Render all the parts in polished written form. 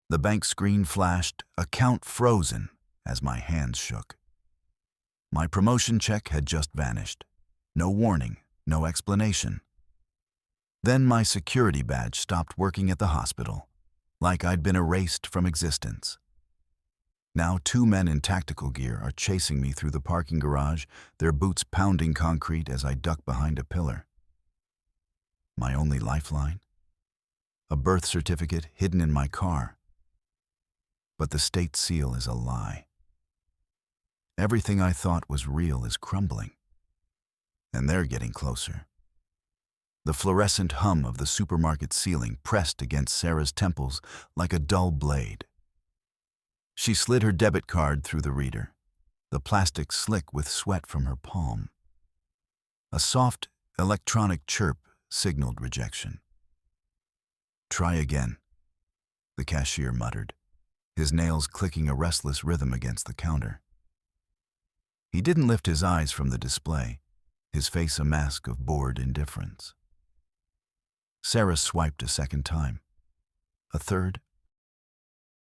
The bank screen flashed, account frozen, as my hands shook. My promotion check had just vanished. No warning, no explanation. Then my security badge stopped working at the hospital, like I'd been erased from existence. Now 2 men in tactical gear are chasing me through the parking garage, their boots pounding concrete as I duck behind a pillar. My only lifeline? A birth certificate hidden in my car. But the state seal is a lie. Everything I thought was real is crumbling. And they're getting closer. The fluorescent hum of the supermarket ceiling pressed against Sarah's temples like a dull blade. She slid her debit card through the reader, the plastic slick with sweat from her palm. A soft, electronic chirp signaled rejection. "Try again," the cashier muttered, his nails clicking a restless rhythm against the counter. He didn't lift his eyes from the display, his face a mask of bored indifference. Sarah swiped a second time. A third.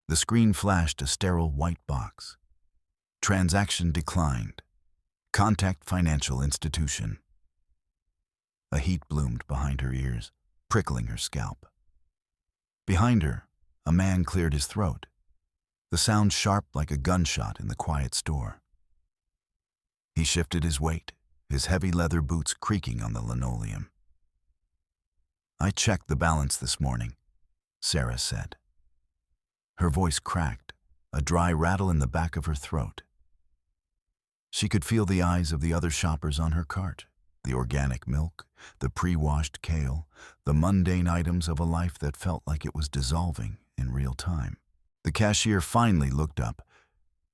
The screen flashed a sterile white box. Transaction declined. Contact financial institution. A heat bloomed behind her ears, prickling her scalp. Behind her, a man cleared his throat, the sound sharp like a gunshot in the quiet store. He shifted his weight, his heavy leather boots creaking on the linoleum. "I checked the balance this morning," Sarah said. Her voice cracked, a dry rattle in the back of her throat. She could feel the eyes of the other shoppers on her cart, the organic milk, the pre-washed kale, the mundane items of a life that felt like it was dissolving in real time. The cashier finally looked up,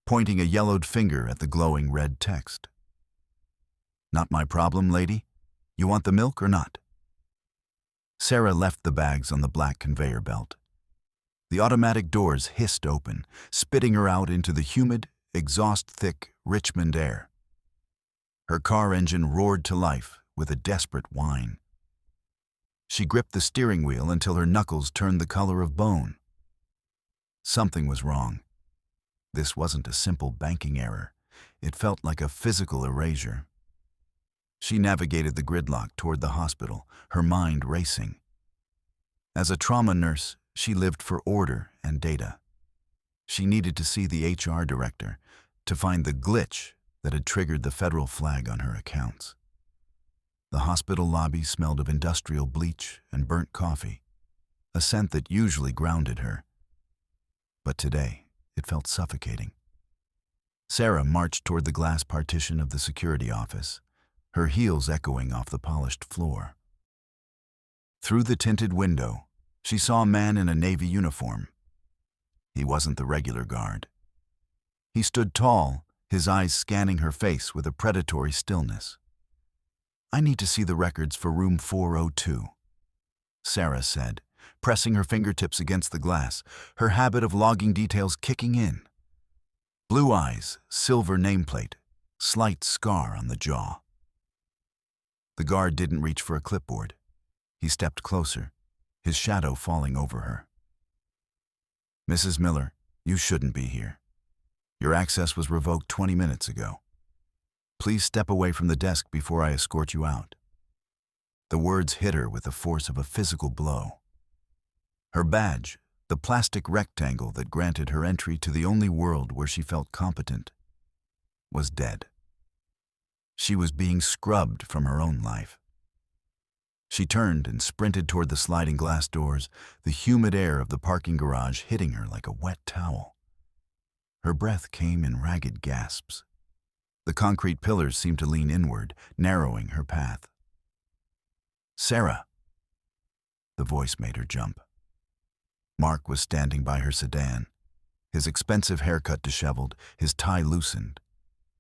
pointing a yellowed finger at the glowing red text. "Not my problem, lady. You want the milk or not?" Sarah left the bags on the black conveyor belt. The automatic doors hissed open, spitting her out into the humid, exhaust-thick Richmond air. Her car engine roared to life with a desperate whine. She gripped the steering wheel until her knuckles turned the color of bone. Something was wrong. This wasn't a simple banking error. It felt like a physical erasure. She navigated the gridlock toward the hospital, her mind racing. As a trauma nurse, she lived for order and data. She needed to see the HR director to find the glitch that had triggered the federal flag on her accounts. The hospital lobby smelled of industrial bleach and burnt coffee, a scent that usually grounded her. But today, it felt suffocating. Sarah marched toward the glass partition of the security office, her heels echoing off the polished floor. Through the tinted window, she saw a man in a navy uniform. He wasn't the regular guard. He stood tall, his eyes scanning her face with a predatory stillness. "I need to see the records for room 402, Sarah said, pressing her fingertips against the glass, her habit of logging details kicking in. Blue eyes, silver nameplate, slight scar on the jaw. The guard didn't reach for a clipboard. He stepped closer, his shadow falling over her. "Mrs. Miller, you shouldn't be here. Your access was revoked 20 minutes ago. Please step away from the desk before I escort you out." The words hit her with the force of a physical blow. Her badge, the plastic rectangle that granted her entry to the only world where she felt competent, was dead. She was being scrubbed from her own life. She turned and sprinted toward the sliding glass doors, the humid air of the parking garage hitting her like a wet towel. Her breath came in ragged gasps. The concrete pillars seemed to lean inward, narrowing her path. "Sarah!" The voice made her jump. Mark was standing by her sedan, his expensive haircut disheveled, his tie loosened.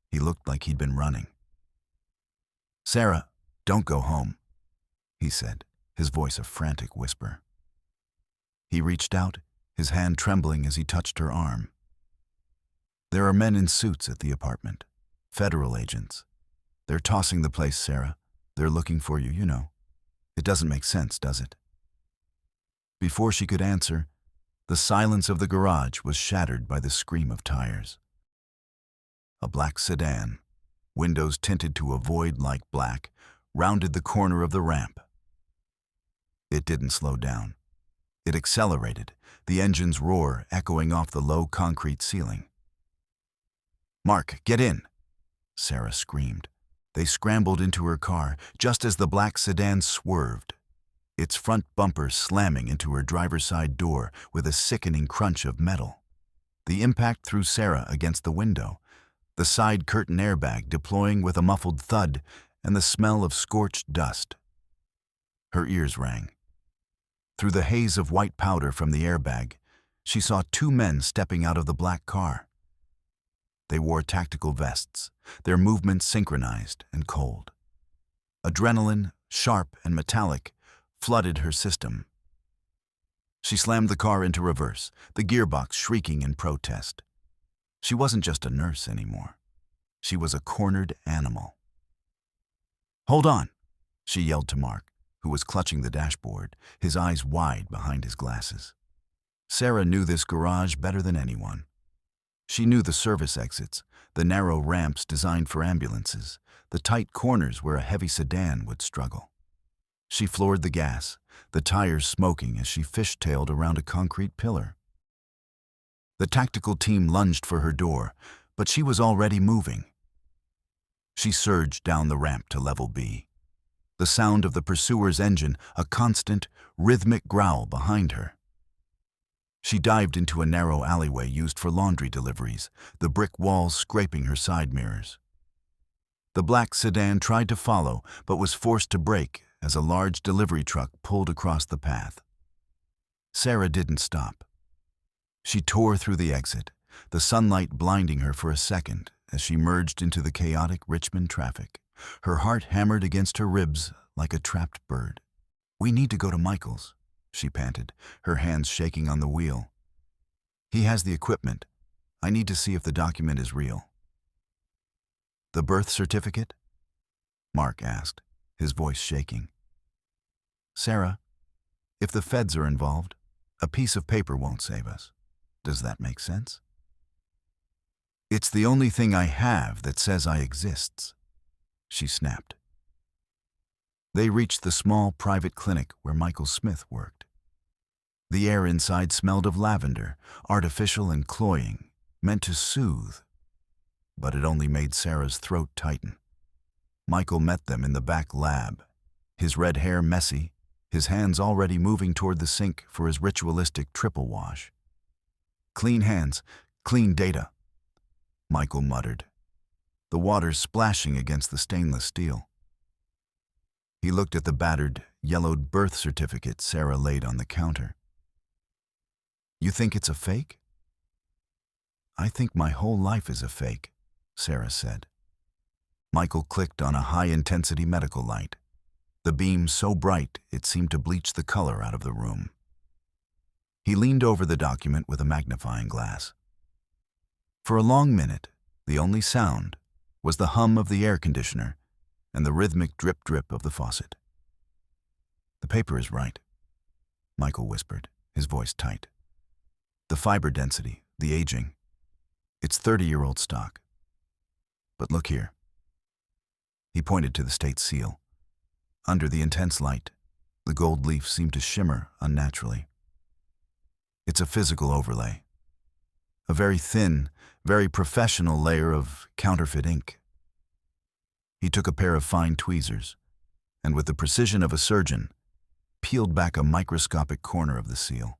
He looked like he'd been running. "Sarah, don't go home," he said, his voice a frantic whisper. He reached out, his hand trembling as he touched her arm. "There are men in suits at the apartment, federal agents. They're tossing the place, Sarah. They're looking for you, you know. It doesn't make sense, does it?" Before she could answer, The silence of the garage was shattered by the scream of tires. A black sedan, windows tinted to a void-like black, rounded the corner of the ramp. It didn't slow down. It accelerated, the engine's roar echoing off the low concrete ceiling. "Mark, get in!" Sarah screamed. They scrambled into her car just as the black sedan swerved, its front bumper slamming into her driver's side door with a sickening crunch of metal. The impact threw Sarah against the window, the side curtain airbag deploying with a muffled thud and the smell of scorched dust. Her ears rang. Through the haze of white powder from the airbag, she saw two men stepping out of the black car. They wore tactical vests, their movements synchronized and cold. Adrenaline, sharp and metallic, flooded her system. She slammed the car into reverse, the gearbox shrieking in protest. She wasn't just a nurse anymore. She was a cornered animal. "Hold on," she yelled to Mark, who was clutching the dashboard, his eyes wide behind his glasses. Sarah knew this garage better than anyone. She knew the service exits, the narrow ramps designed for ambulances, the tight corners where a heavy sedan would struggle. She floored the gas, the tires smoking as she fishtailed around a concrete pillar. The tactical team lunged for her door, but she was already moving. She surged down the ramp to level B. The sound of the pursuer's engine, a constant, rhythmic growl behind her. She dived into a narrow alleyway used for laundry deliveries, the brick walls scraping her side mirrors. The black sedan tried to follow, but was forced to brake as a large delivery truck pulled across the path. Sarah didn't stop. She tore through the exit, the sunlight blinding her for a second as she merged into the chaotic Richmond traffic. Her heart hammered against her ribs like a trapped bird. "We need to go to Michael's," she panted, her hands shaking on the wheel. "He has the equipment. I need to see if the document is real." "The birth certificate?" Mark asked, his voice shaking. "Sarah, if the feds are involved, a piece of paper won't save us. Does that make sense?" "It's the only thing I have that says I exists," she snapped. They reached the small private clinic where Michael Smith worked. The air inside smelled of lavender, artificial and cloying, meant to soothe. But it only made Sarah's throat tighten. Michael met them in the back lab, his red hair messy, his hands already moving toward the sink for his ritualistic triple wash. "Clean hands, clean data," Michael muttered, the water splashing against the stainless steel. He looked at the battered, yellowed birth certificate Sarah laid on the counter. "You think it's a fake?" "I think my whole life is a fake," Sarah said. Michael clicked on a high-intensity medical light, the beam so bright it seemed to bleach the color out of the room. He leaned over the document with a magnifying glass. For a long minute, the only sound was the hum of the air conditioner and the rhythmic drip-drip of the faucet. "The paper is right," Michael whispered, his voice tight. "The fiber density, the aging, it's 30-year-old stock. But look here." He pointed to the state seal. Under the intense light, the gold leaf seemed to shimmer unnaturally. "It's a physical overlay. A very thin, very professional layer of counterfeit ink." He took a pair of fine tweezers, and with the precision of a surgeon, peeled back a microscopic corner of the seal.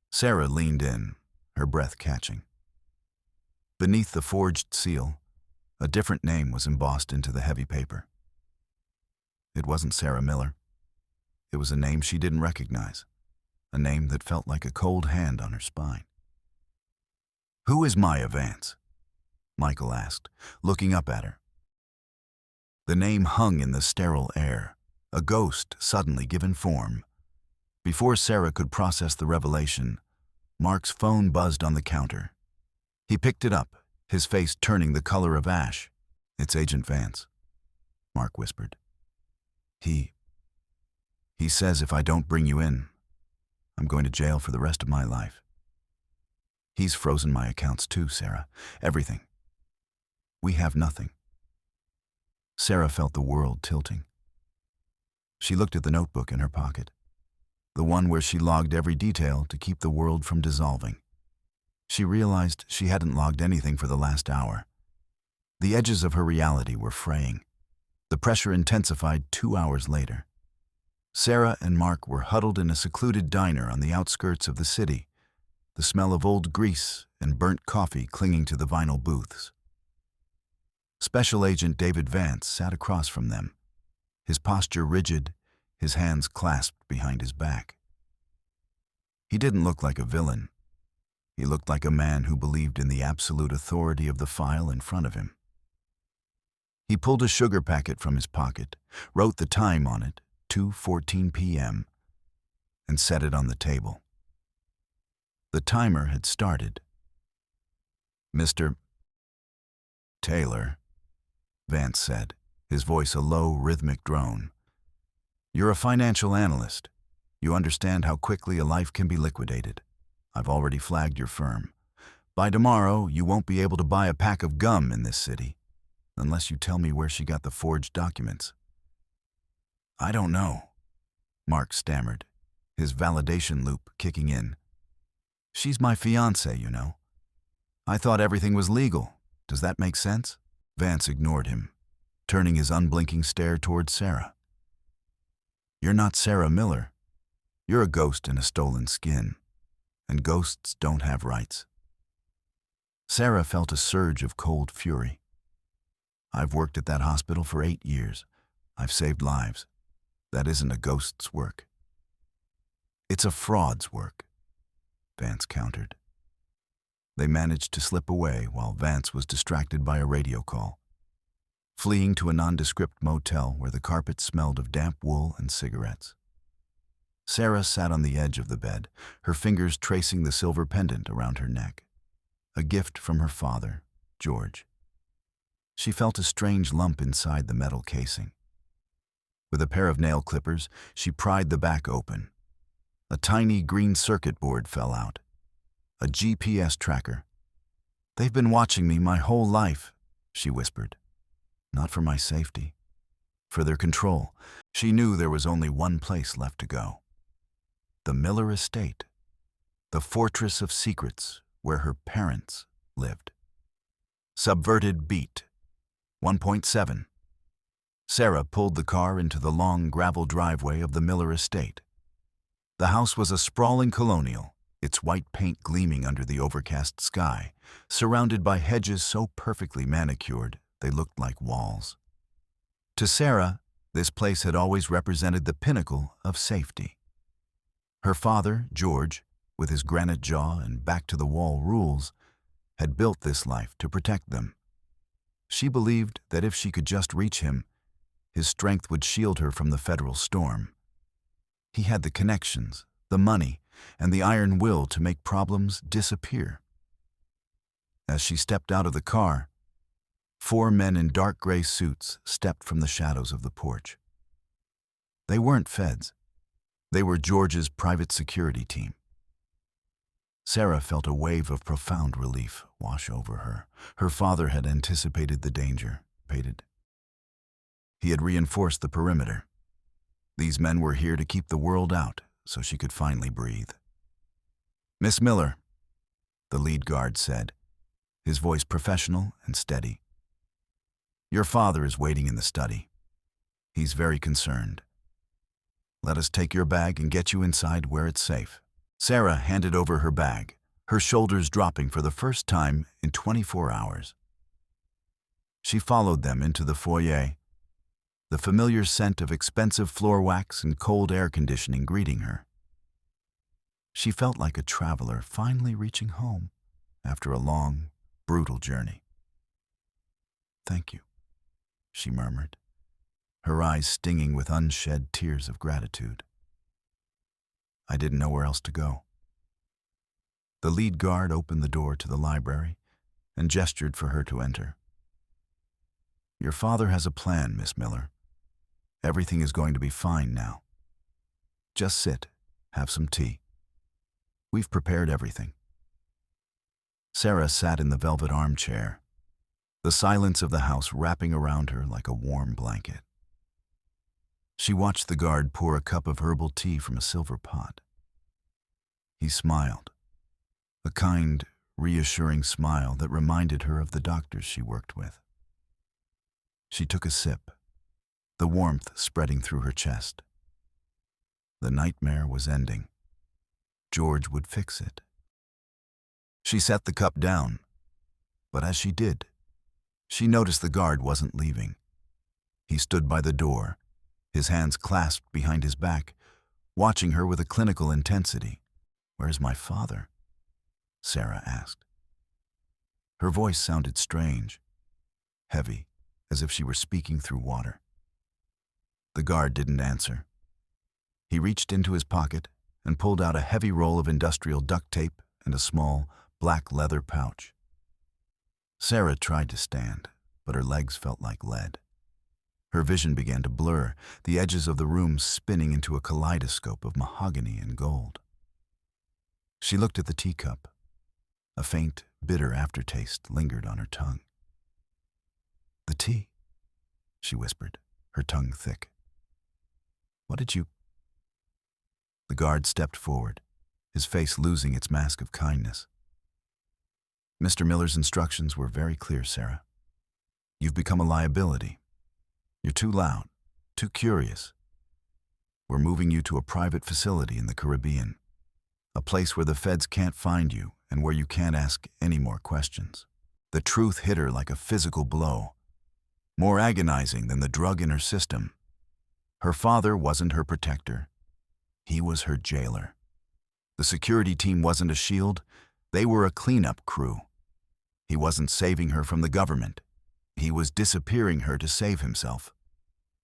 Sarah leaned in, her breath catching. Beneath the forged seal, a different name was embossed into the heavy paper. It wasn't Sarah Miller. It was a name she didn't recognize, a name that felt like a cold hand on her spine. "Who is Maya Vance?" Michael asked, looking up at her. The name hung in the sterile air, a ghost suddenly given form. Before Sarah could process the revelation, Mark's phone buzzed on the counter. He picked it up, his face turning the color of ash. "It's Agent Vance," Mark whispered. He says if I don't bring you in, I'm going to jail for the rest of my life. He's frozen my accounts too, Sarah. Everything. We have nothing. Sarah felt the world tilting. She looked at the notebook in her pocket, the one where she logged every detail to keep the world from dissolving. She realized she hadn't logged anything for the last hour. The edges of her reality were fraying. The pressure intensified 2 hours later. Sarah and Mark were huddled in a secluded diner on the outskirts of the city, the smell of old grease and burnt coffee clinging to the vinyl booths. Special Agent David Vance sat across from them, his posture rigid, his hands clasped behind his back. He didn't look like a villain. He looked like a man who believed in the absolute authority of the file in front of him. He pulled a sugar packet from his pocket, wrote the time on it, 2:14 p.m., and set it on the table. The timer had started. "Mr. Taylor," Vance said, his voice a low, rhythmic drone. "You're a financial analyst. You understand how quickly a life can be liquidated. I've already flagged your firm. By tomorrow, you won't be able to buy a pack of gum in this city, unless you tell me where she got the forged documents." "I don't know," Mark stammered, his validation loop kicking in. "She's my fiancée, you know. I thought everything was legal. Does that make sense?" Vance ignored him, turning his unblinking stare towards Sarah. "You're not Sarah Miller. You're a ghost in a stolen skin, and ghosts don't have rights." Sarah felt a surge of cold fury. "I've worked at that hospital for 8 years. I've saved lives. That isn't a ghost's work." "It's a fraud's work," Vance countered. They managed to slip away while Vance was distracted by a radio call, fleeing to a nondescript motel where the carpet smelled of damp wool and cigarettes. Sarah sat on the edge of the bed, her fingers tracing the silver pendant around her neck, a gift from her father, George. She felt a strange lump inside the metal casing. With a pair of nail clippers, she pried the back open. A tiny green circuit board fell out. A GPS tracker. "They've been watching me my whole life," she whispered. "Not for my safety. For their control." She knew there was only one place left to go. The Miller estate. The fortress of secrets where her parents lived. Subverted beat. 1.7. Sarah pulled the car into the long gravel driveway of the Miller estate. The house was a sprawling colonial, its white paint gleaming under the overcast sky, surrounded by hedges so perfectly manicured they looked like walls. To Sarah, this place had always represented the pinnacle of safety. Her father, George, with his granite jaw and back-to-the-wall rules, had built this life to protect them. She believed that if she could just reach him, his strength would shield her from the federal storm. He had the connections, the money, and the iron will to make problems disappear. As she stepped out of the car, 4 men in dark gray suits stepped from the shadows of the porch. They weren't feds. They were George's private security team. Sarah felt a wave of profound relief wash over her. Her father had anticipated the danger, paid. He had reinforced the perimeter. These men were here to keep the world out so she could finally breathe. "Miss Miller," the lead guard said, his voice professional and steady. "Your father is waiting in the study. He's very concerned. Let us take your bag and get you inside where it's safe." Sarah handed over her bag, her shoulders dropping for the first time in 24 hours. She followed them into the foyer, the familiar scent of expensive floor wax and cold air conditioning greeting her. She felt like a traveler finally reaching home after a long, brutal journey. "Thank you," she murmured, her eyes stinging with unshed tears of gratitude. "I didn't know where else to go." The lead guard opened the door to the library and gestured for her to enter. "Your father has a plan, Miss Miller. Everything is going to be fine now. Just sit, have some tea." We've prepared everything. Sarah sat in the velvet armchair, the silence of the house wrapping around her like a warm blanket. She watched the guard pour a cup of herbal tea from a silver pot. He smiled, a kind, reassuring smile that reminded her of the doctors she worked with. She took a sip, the warmth spreading through her chest. The nightmare was ending. George would fix it. She set the cup down, but as she did, she noticed the guard wasn't leaving. He stood by the door, his hands clasped behind his back, watching her with a clinical intensity. "Where's my father?" Sarah asked. Her voice sounded strange, heavy, as if she were speaking through water. The guard didn't answer. He reached into his pocket and pulled out a heavy roll of industrial duct tape and a small, black leather pouch. Sarah tried to stand, but her legs felt like lead. Her vision began to blur, the edges of the room spinning into a kaleidoscope of mahogany and gold. She looked at the teacup. A faint, bitter aftertaste lingered on her tongue. "The tea," she whispered, her tongue thick. "What did you—" The guard stepped forward, his face losing its mask of kindness. "Mr. Miller's instructions were very clear, Sarah. You've become a liability. You're too loud, too curious. We're moving you to a private facility in the Caribbean, a place where the feds can't find you and where you can't ask any more questions." The truth hit her like a physical blow, more agonizing than the drug in her system. Her father wasn't her protector. He was her jailer. The security team wasn't a shield. They were a cleanup crew. He wasn't saving her from the government. He was disappearing her to save himself.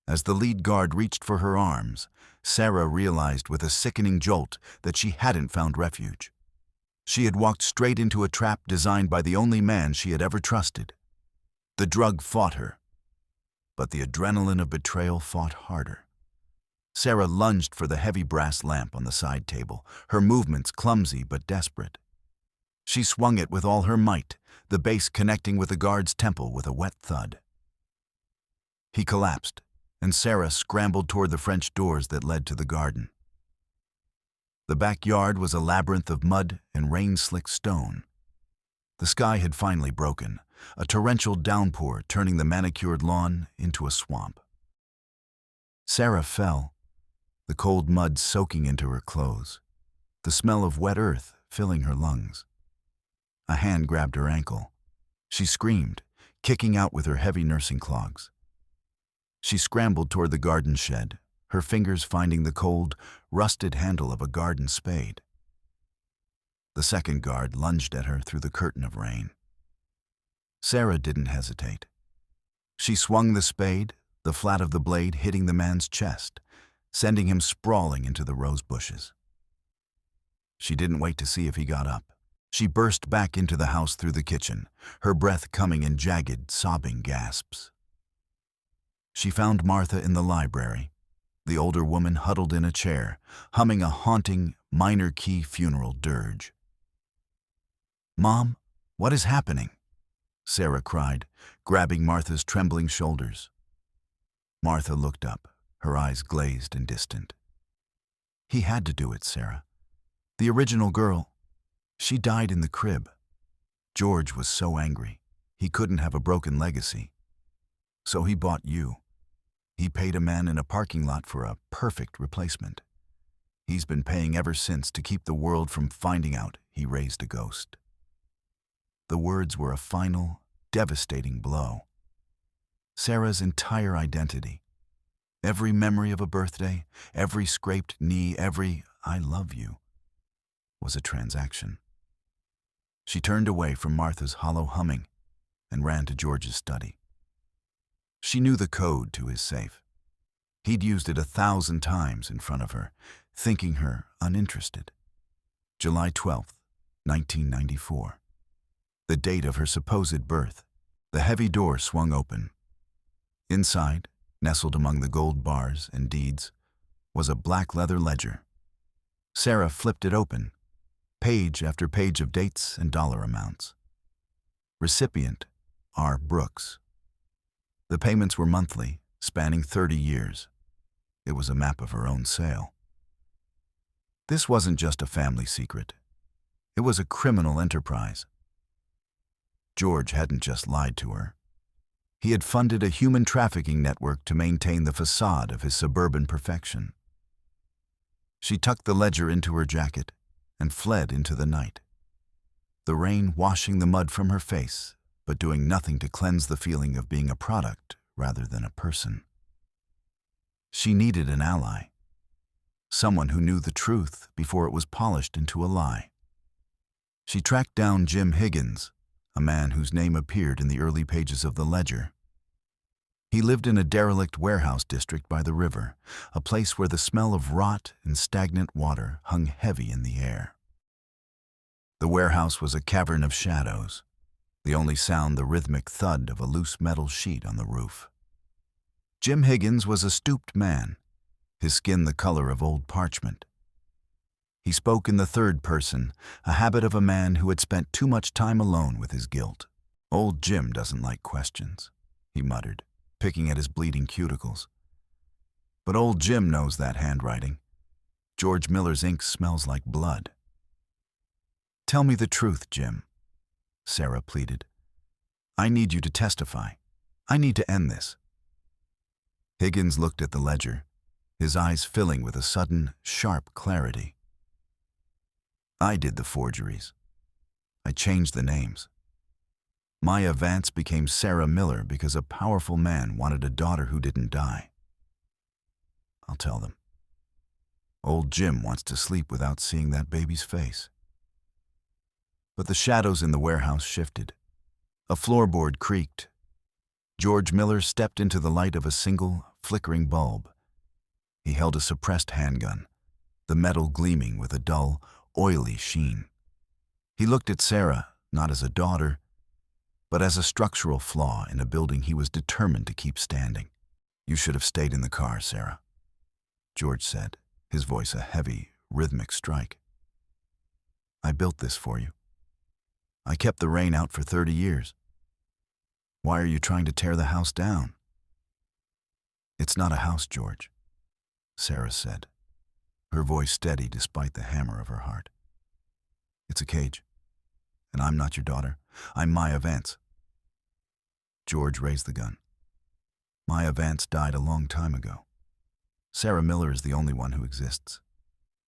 As the lead guard reached for her arms, Sarah realized with a sickening jolt that she hadn't found refuge. She had walked straight into a trap designed by the only man she had ever trusted. The drug fought her, but the adrenaline of betrayal fought harder. Sarah lunged for the heavy brass lamp on the side table, her movements clumsy but desperate. She swung it with all her might, the base connecting with the guard's temple with a wet thud. He collapsed, and Sarah scrambled toward the French doors that led to the garden. The backyard was a labyrinth of mud and rain-slicked stone. The sky had finally broken, a torrential downpour turning the manicured lawn into a swamp. Sarah fell, the cold mud soaking into her clothes, the smell of wet earth filling her lungs. A hand grabbed her ankle. She screamed, kicking out with her heavy nursing clogs. She scrambled toward the garden shed, her fingers finding the cold, rusted handle of a garden spade. The second guard lunged at her through the curtain of rain. Sarah didn't hesitate. She swung the spade, the flat of the blade hitting the man's chest, sending him sprawling into the rose bushes. She didn't wait to see if he got up. She burst back into the house through the kitchen, her breath coming in jagged, sobbing gasps. She found Martha in the library, the older woman huddled in a chair, humming a haunting, minor-key funeral dirge. "Mom, what is happening?" Sarah cried, grabbing Martha's trembling shoulders. Martha looked up, her eyes glazed and distant. "He had to do it, Sarah. The original girl, she died in the crib. George was so angry. He couldn't have a broken legacy. So he bought you. He paid a man in a parking lot for a perfect replacement. He's been paying ever since to keep the world from finding out he raised a ghost." The words were a final, devastating blow. Sarah's entire identity, every memory of a birthday, every scraped knee, every "I love you," was a transaction. She turned away from Martha's hollow humming and ran to George's study. She knew the code to his safe. He'd used it 1,000 times in front of her, thinking her uninterested. July 12th, 1994. The date of her supposed birth. The heavy door swung open. Inside, nestled among the gold bars and deeds, was a black leather ledger. Sarah flipped it open, page after page of dates and dollar amounts. Recipient, R. Brooks. The payments were monthly, spanning 30 years. It was a map of her own sale. This wasn't just a family secret. It was a criminal enterprise. George hadn't just lied to her. He had funded a human trafficking network to maintain the facade of his suburban perfection. She tucked the ledger into her jacket and fled into the night, the rain washing the mud from her face, but doing nothing to cleanse the feeling of being a product rather than a person. She needed an ally, someone who knew the truth before it was polished into a lie. She tracked down Jim Higgins, a man whose name appeared in the early pages of the ledger. He lived in a derelict warehouse district by the river, a place where the smell of rot and stagnant water hung heavy in the air. The warehouse was a cavern of shadows, the only sound the rhythmic thud of a loose metal sheet on the roof. Jim Higgins was a stooped man, his skin the color of old parchment. He spoke in the third person, a habit of a man who had spent too much time alone with his guilt. "Old Jim doesn't like questions," he muttered, picking at his bleeding cuticles. "But old Jim knows that handwriting. George Miller's ink smells like blood." "Tell me the truth, Jim," Sarah pleaded. "I need you to testify. I need to end this." Higgins looked at the ledger, his eyes filling with a sudden, sharp clarity. "I did the forgeries. I changed the names. Maya Vance became Sarah Miller because a powerful man wanted a daughter who didn't die. I'll tell them. Old Jim wants to sleep without seeing that baby's face." But the shadows in the warehouse shifted. A floorboard creaked. George Miller stepped into the light of a single, flickering bulb. He held a suppressed handgun, the metal gleaming with a dull, oily sheen. He looked at Sarah, not as a daughter, but as a structural flaw in a building he was determined to keep standing. "You should have stayed in the car, Sarah," George said, his voice a heavy, rhythmic strike. "I built this for you. I kept the rain out for 30 years. Why are you trying to tear the house down?" "It's not a house, George," Sarah said, her voice steady despite the hammer of her heart. "It's a cage. And I'm not your daughter. I'm Maya Vance." George raised the gun. "Maya Vance died a long time ago. Sarah Miller is the only one who exists.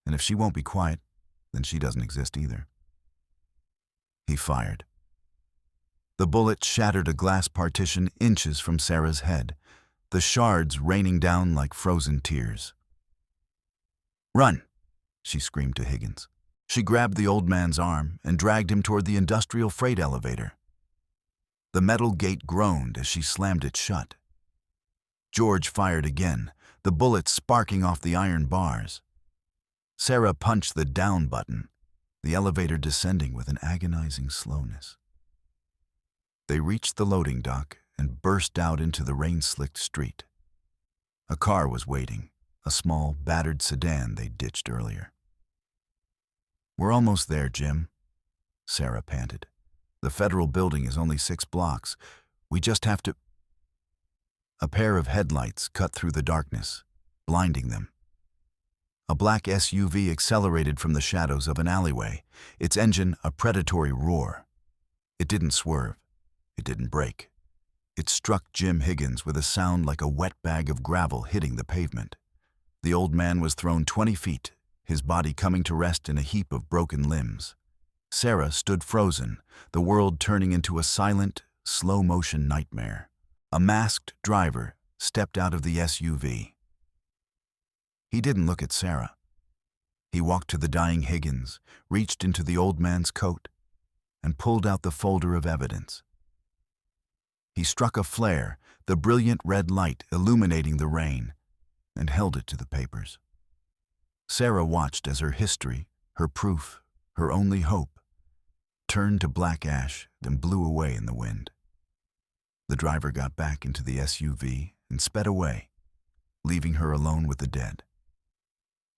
And if she won't be quiet, then she doesn't exist either." He fired. The bullet shattered a glass partition inches from Sarah's head, the shards raining down like frozen tears. "Run!" she screamed to Higgins. She grabbed the old man's arm and dragged him toward the industrial freight elevator. The metal gate groaned as she slammed it shut. George fired again, the bullet sparking off the iron bars. Sarah punched the down button, the elevator descending with an agonizing slowness. They reached the loading dock and burst out into the rain-slicked street. A car was waiting, a small, battered sedan they'd ditched earlier. "We're almost there, Jim," Sarah panted. "The federal building is only 6 blocks. We just have to—" A pair of headlights cut through the darkness, blinding them. A black SUV accelerated from the shadows of an alleyway, its engine a predatory roar. It didn't swerve. It didn't brake. It struck Jim Higgins with a sound like a wet bag of gravel hitting the pavement. The old man was thrown 20 feet, his body coming to rest in a heap of broken limbs. Sarah stood frozen, the world turning into a silent, slow-motion nightmare. A masked driver stepped out of the SUV. He didn't look at Sarah. He walked to the dying Higgins, reached into the old man's coat, and pulled out the folder of evidence. He struck a flare, the brilliant red light illuminating the rain, and held it to the papers. Sarah watched as her history, her proof, her only hope, turned to black ash, then blew away in the wind. The driver got back into the SUV and sped away, leaving her alone with the dead.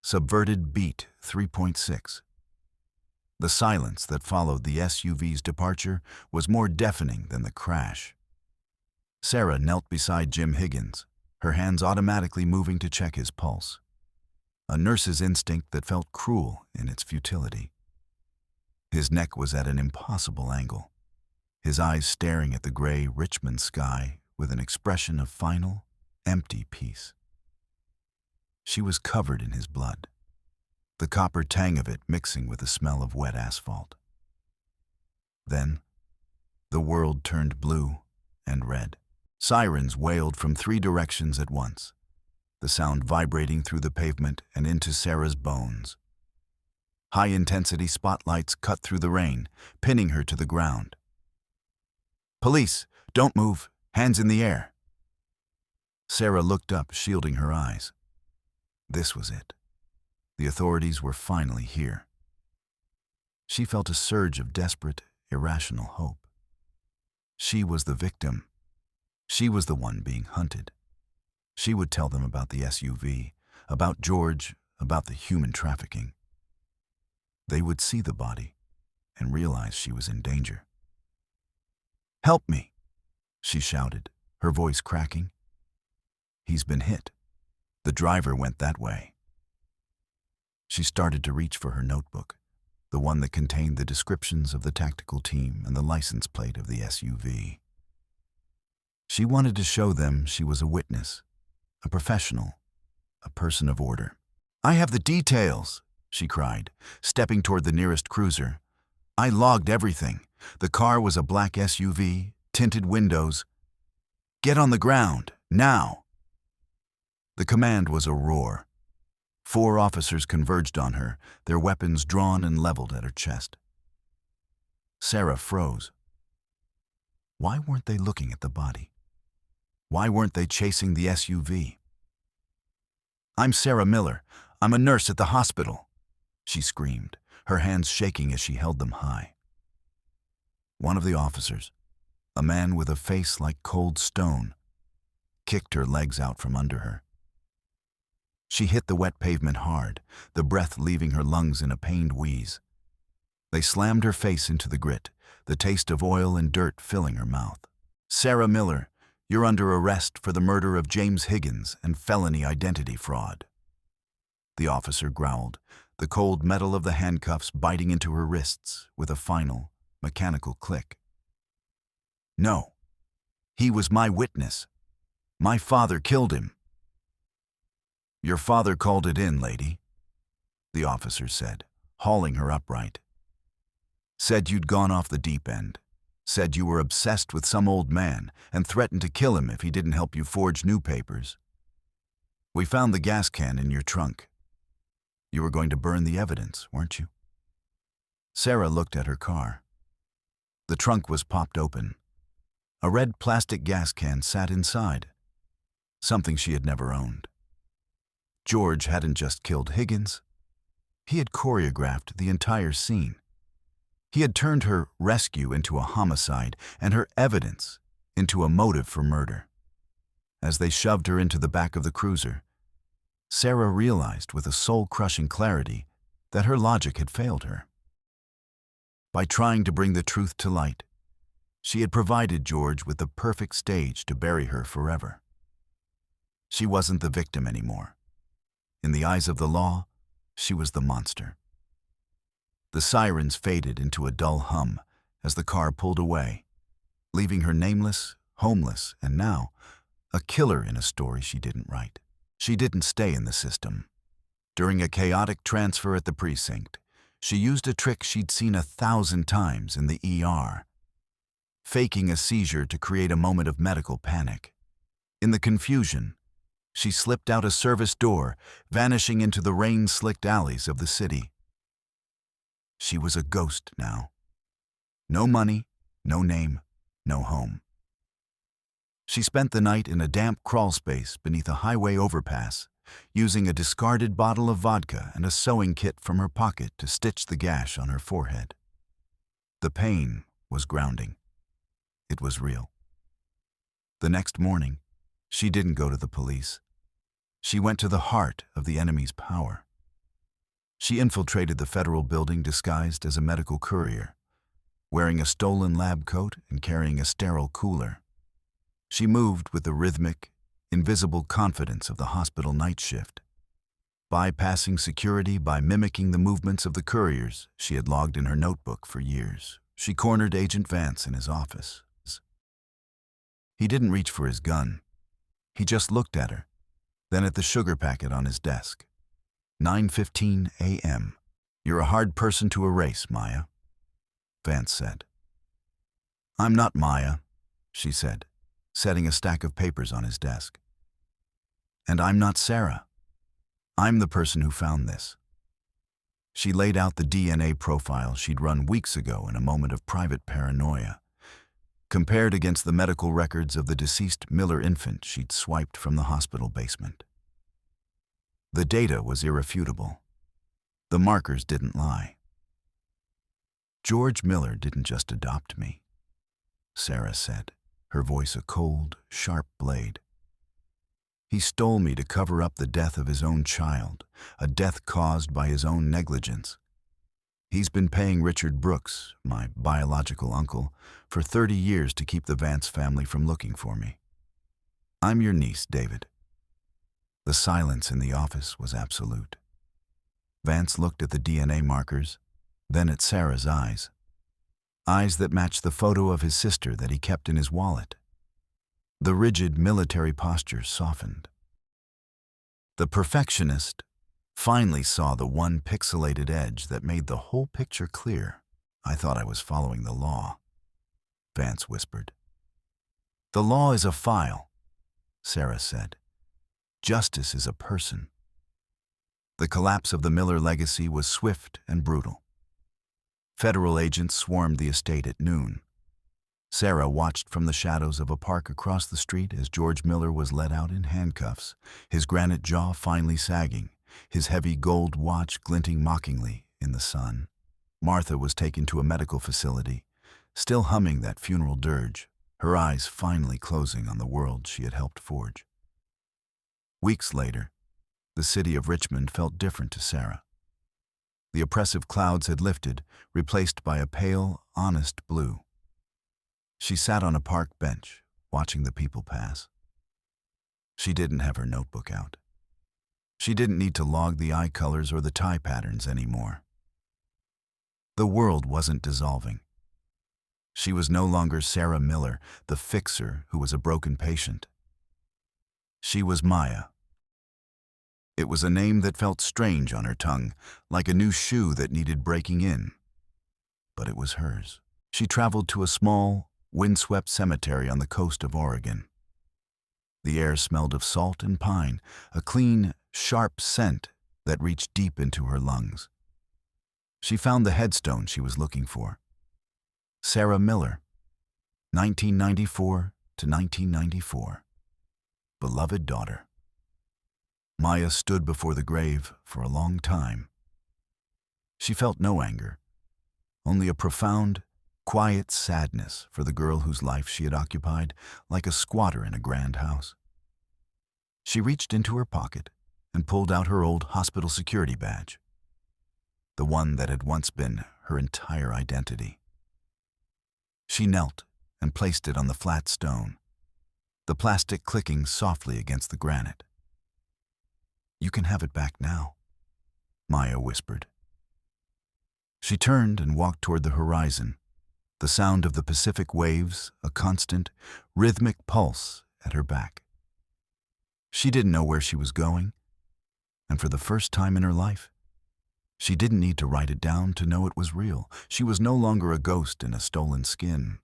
Subverted beat 3.6. The silence that followed the SUV's departure was more deafening than the crash. Sarah knelt beside Jim Higgins, her hands automatically moving to check his pulse. A nurse's instinct that felt cruel in its futility. His neck was at an impossible angle, his eyes staring at the gray Richmond sky with an expression of final, empty peace. She was covered in his blood, the copper tang of it mixing with the smell of wet asphalt. Then, the world turned blue and red. Sirens wailed from 3 directions at once, the sound vibrating through the pavement and into Sarah's bones. High-intensity spotlights cut through the rain, pinning her to the ground. "Police, don't move, hands in the air." Sarah looked up, shielding her eyes. This was it. The authorities were finally here. She felt a surge of desperate, irrational hope. She was the victim. She was the one being hunted. She would tell them about the SUV, about George, about the human trafficking. They would see the body and realize she was in danger. "Help me," she shouted, her voice cracking. "He's been hit. The driver went that way." She started to reach for her notebook, the one that contained the descriptions of the tactical team and the license plate of the SUV. She wanted to show them she was a witness, a professional, a person of order. "I have the details," she cried, stepping toward the nearest cruiser. "I logged everything. The car was a black SUV, tinted windows. Get on the ground, now." The command was a roar. 4 officers converged on her, their weapons drawn and leveled at her chest. Sarah froze. Why weren't they looking at the body? Why weren't they chasing the SUV? "I'm Sarah Miller. I'm a nurse at the hospital," she screamed, her hands shaking as she held them high. One of the officers, a man with a face like cold stone, kicked her legs out from under her. She hit the wet pavement hard, the breath leaving her lungs in a pained wheeze. They slammed her face into the grit, the taste of oil and dirt filling her mouth. "Sarah Miller, you're under arrest for the murder of James Higgins and felony identity fraud." The officer growled, the cold metal of the handcuffs biting into her wrists with a final, mechanical click. "No. He was my witness. My father killed him." "Your father called it in, lady," the officer said, hauling her upright. "Said you'd gone off the deep end. Said you were obsessed with some old man and threatened to kill him if he didn't help you forge new papers. We found the gas can in your trunk. You were going to burn the evidence, weren't you?" Sarah looked at her car. The trunk was popped open. A red plastic gas can sat inside, something she had never owned. George hadn't just killed Higgins. He had choreographed the entire scene. He had turned her rescue into a homicide and her evidence into a motive for murder. As they shoved her into the back of the cruiser, Sarah realized with a soul-crushing clarity that her logic had failed her. By trying to bring the truth to light, she had provided George with the perfect stage to bury her forever. She wasn't the victim anymore. In the eyes of the law, she was the monster. The sirens faded into a dull hum as the car pulled away, leaving her nameless, homeless, and now a killer in a story she didn't write. She didn't stay in the system. During a chaotic transfer at the precinct, she used a trick she'd seen 1,000 times in the ER, faking a seizure to create a moment of medical panic. In the confusion, she slipped out a service door, vanishing into the rain-slicked alleys of the city. She was a ghost now. No money, no name, no home. She spent the night in a damp crawlspace beneath a highway overpass, using a discarded bottle of vodka and a sewing kit from her pocket to stitch the gash on her forehead. The pain was grounding. It was real. The next morning, she didn't go to the police. She went to the heart of the enemy's power. She infiltrated the federal building disguised as a medical courier, wearing a stolen lab coat and carrying a sterile cooler. She moved with the rhythmic, invisible confidence of the hospital night shift, bypassing security by mimicking the movements of the couriers she had logged in her notebook for years. She cornered Agent Vance in his office. He didn't reach for his gun. He just looked at her, then at the sugar packet on his desk. 9:15 a.m. "You're a hard person to erase, Maya," Vance said. "I'm not Maya," she said, setting a stack of papers on his desk. "And I'm not Sarah. I'm the person who found this." She laid out the DNA profile she'd run weeks ago in a moment of private paranoia, compared against the medical records of the deceased Miller infant she'd swiped from the hospital basement. The data was irrefutable. The markers didn't lie. "George Miller didn't just adopt me," Sarah said, her voice a cold, sharp blade. "He stole me to cover up the death of his own child, a death caused by his own negligence. He's been paying Richard Brooks, my biological uncle, for 30 years to keep the Vance family from looking for me. I'm your niece, David." The silence in the office was absolute. Vance looked at the DNA markers, then at Sarah's eyes. Eyes that matched the photo of his sister that he kept in his wallet. The rigid military posture softened. The perfectionist finally saw the one pixelated edge that made the whole picture clear. "I thought I was following the law," Vance whispered. "The law is a file," Sarah said. "Justice is a person." The collapse of the Miller legacy was swift and brutal. Federal agents swarmed the estate at noon. Sarah watched from the shadows of a park across the street as George Miller was led out in handcuffs, his granite jaw finely sagging, his heavy gold watch glinting mockingly in the sun. Martha was taken to a medical facility, still humming that funeral dirge, her eyes finally closing on the world she had helped forge. Weeks later, the city of Richmond felt different to Sarah. The oppressive clouds had lifted, replaced by a pale, honest blue. She sat on a park bench, watching the people pass. She didn't have her notebook out. She didn't need to log the eye colors or the tie patterns anymore. The world wasn't dissolving. She was no longer Sarah Miller, the fixer who was a broken patient. She was Maya. It was a name that felt strange on her tongue, like a new shoe that needed breaking in. But it was hers. She traveled to a small, windswept cemetery on the coast of Oregon. The air smelled of salt and pine, a clean, sharp scent that reached deep into her lungs. She found the headstone she was looking for. Sarah Miller, 1994 to 1994. Beloved daughter. Maya stood before the grave for a long time. She felt no anger, only a profound, quiet sadness for the girl whose life she had occupied like a squatter in a grand house. She reached into her pocket and pulled out her old hospital security badge, the one that had once been her entire identity. She knelt and placed it on the flat stone, the plastic clicking softly against the granite. "You can have it back now," Maya whispered. She turned and walked toward the horizon, the sound of the Pacific waves a constant, rhythmic pulse at her back. She didn't know where she was going, and for the first time in her life, she didn't need to write it down to know it was real. She was no longer a ghost in a stolen skin,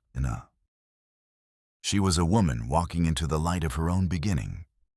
She was a woman walking into the light of her own beginning.